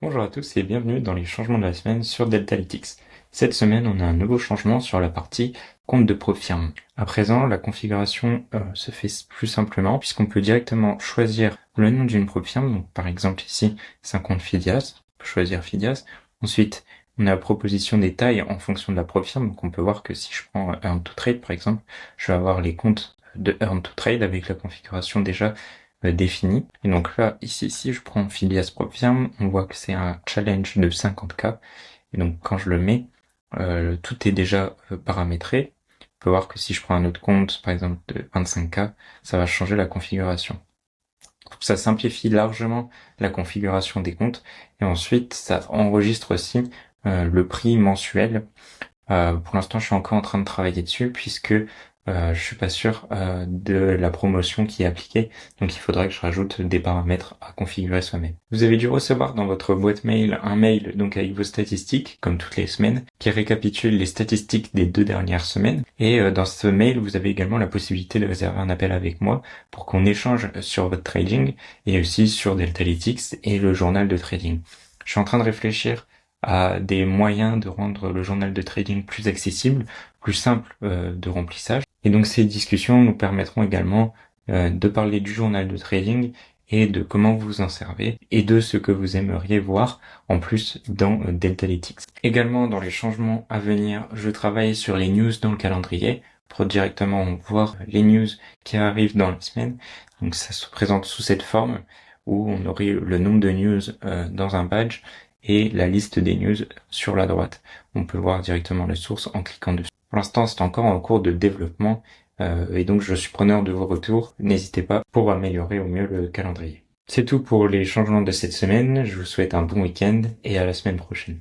Bonjour à tous et bienvenue dans les changements de la semaine sur Deltalytics. Cette semaine, on a un nouveau changement sur la partie compte de ProFirm. À présent, la configuration se fait plus simplement puisqu'on peut directement choisir le nom d'une ProFirm. Donc, par exemple, ici, c'est un compte Fidias. On peut choisir Fidias. Ensuite, on a la proposition des tailles en fonction de la ProFirm. Donc, on peut voir que si je prends Earn to Trade, par exemple, je vais avoir les comptes de Earn to Trade avec la configuration déjà défini. Et donc là, ici, si je prends Phileas ProFirm, on voit que c'est un challenge de 50K. Et donc quand je le mets, tout est déjà paramétré. On peut voir que si je prends un autre compte, par exemple de 25K, ça va changer la configuration. Donc ça simplifie largement la configuration des comptes. Et ensuite, ça enregistre aussi le prix mensuel. Pour l'instant, je suis encore en train de travailler dessus puisque je suis pas sûr de la promotion qui est appliquée, donc il faudrait que je rajoute des paramètres à configurer soi-même. Vous avez dû recevoir dans votre boîte mail un mail donc avec vos statistiques, comme toutes les semaines, qui récapitule les statistiques des 2 dernières semaines. Et dans ce mail, vous avez également la possibilité de réserver un appel avec moi pour qu'on échange sur votre trading et aussi sur Deltalytics et le journal de trading. Je suis en train de réfléchir à des moyens de rendre le journal de trading plus accessible, plus simple de remplissage. Et donc ces discussions nous permettront également de parler du journal de trading et de comment vous en servez et de ce que vous aimeriez voir en plus dans Deltalytics. Également dans les changements à venir, je travaille sur les news dans le calendrier pour directement voir les news qui arrivent dans la semaine. Donc ça se présente sous cette forme où on aurait le nombre de news dans un badge et la liste des news sur la droite. On peut voir directement les sources en cliquant dessus. Pour l'instant, c'est encore en cours de développement et donc je suis preneur de vos retours. N'hésitez pas pour améliorer au mieux le calendrier. C'est tout pour les changements de cette semaine. Je vous souhaite un bon week-end et à la semaine prochaine.